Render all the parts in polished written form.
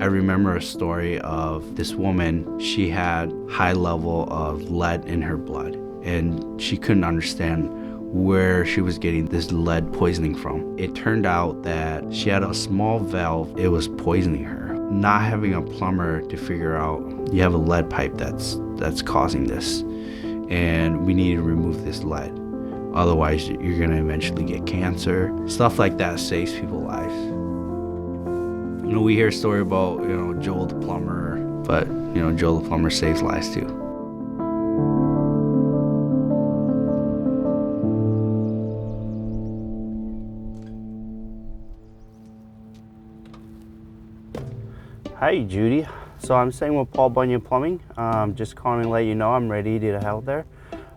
remember a story of this woman. She had high level of lead in her blood, and she couldn't understand where she was getting this lead poisoning from. It turned out that she had a small valve. It was poisoning her. Not having a plumber to figure out, you have a lead pipe that's causing this, and we need to remove this lead. Otherwise, you're gonna eventually get cancer. Stuff like that saves people's lives. You know, we hear a story about, Joel the plumber, but, Joel the plumber saves lives too. Hi, Judy. So I'm staying with Paul Bunyan Plumbing. Just calling to let you know I'm ready to help there.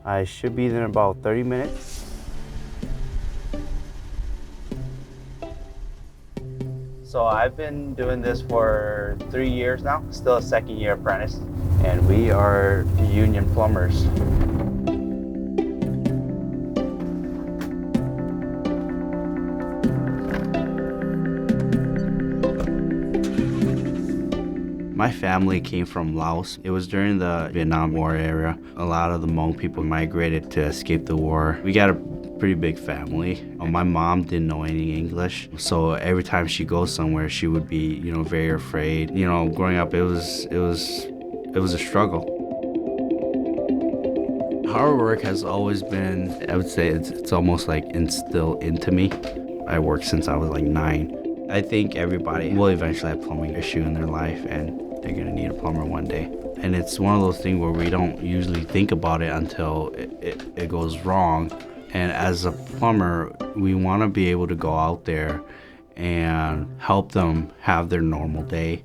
I should be there in about 30 minutes. So I've been doing this for 3 years now, still a second-year apprentice, and we are union plumbers. My family came from Laos. It was during the Vietnam War era. A lot of the Hmong people migrated to escape the war. We got a pretty big family. My mom didn't know any English, so every time she goes somewhere, she would be, very afraid. Growing up, it was a struggle. Hard work has always been, I would say, it's almost like instilled into me. I worked since I was like 9. I think everybody will eventually have a plumbing issue in their life, and they're gonna need a plumber one day. And it's one of those things where we don't usually think about it until it goes wrong. And as a plumber, we wanna be able to go out there and help them have their normal day.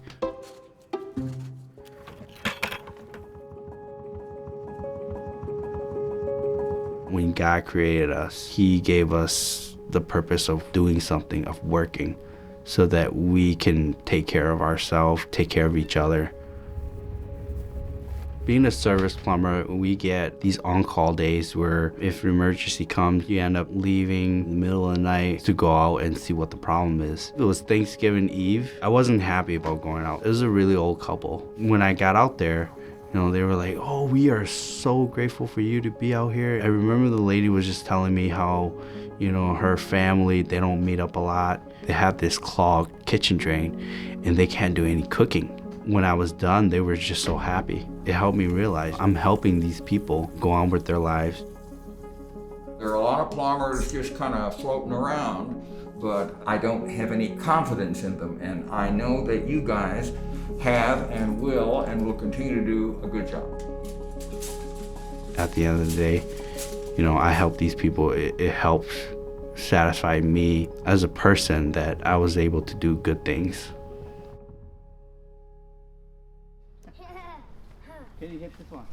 When God created us, He gave us the purpose of doing something, of working, so that we can take care of ourselves, take care of each other. Being a service plumber, we get these on-call days where if an emergency comes, you end up leaving in the middle of the night to go out and see what the problem is. It was Thanksgiving Eve. I wasn't happy about going out. It was a really old couple. When I got out there, they were like, "Oh, we are so grateful for you to be out here." I remember the lady was just telling me how, her family, they don't meet up a lot. They have this clogged kitchen drain and they can't do any cooking. When I was done, they were just so happy. It helped me realize I'm helping these people go on with their lives. There are a lot of plumbers just kind of floating around, but I don't have any confidence in them. And I know that you guys have and will continue to do a good job. At the end of the day, I help these people. It helps satisfy me as a person that I was able to do good things. Can you hit this one?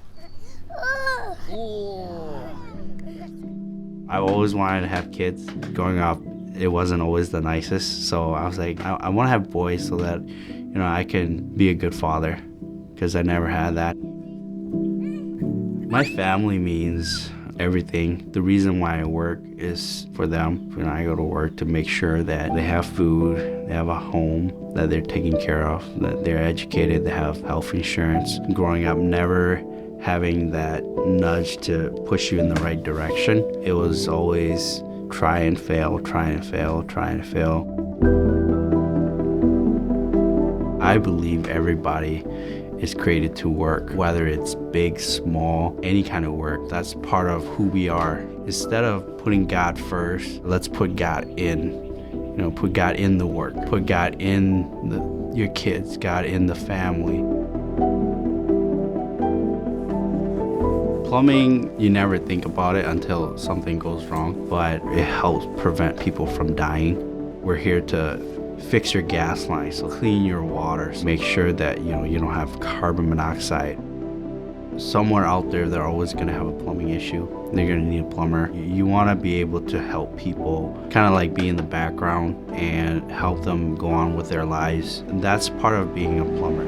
I always wanted to have kids. Growing up, it wasn't always the nicest, so I was like, I want to have boys so that, I can be a good father, because I never had that. My family means everything. The reason why I work is for them. I go to work to make sure that they have food, they have a home, that they're taken care of, that they're educated, they have health insurance. Growing up, never having that nudge to push you in the right direction. It was always try and fail, try and fail, try and fail. I believe everybody is created to work, whether it's big, small, any kind of work. That's part of who we are. Instead of putting God first, let's put God in. Put God in the work, put God in your kids, God in the family. Plumbing, you never think about it until something goes wrong, but it helps prevent people from dying. We're here to fix your gas lines, so clean your water, so make sure that you don't have carbon monoxide. Somewhere out there, they're always going to have a plumbing issue. They're going to need a plumber. You want to be able to help people, kind of like be in the background and help them go on with their lives. And that's part of being a plumber.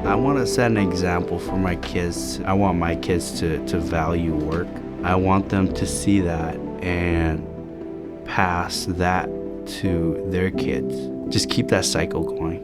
I want to set an example for my kids. I want my kids to value work. I want them to see that and pass that to their kids. Just keep that cycle going.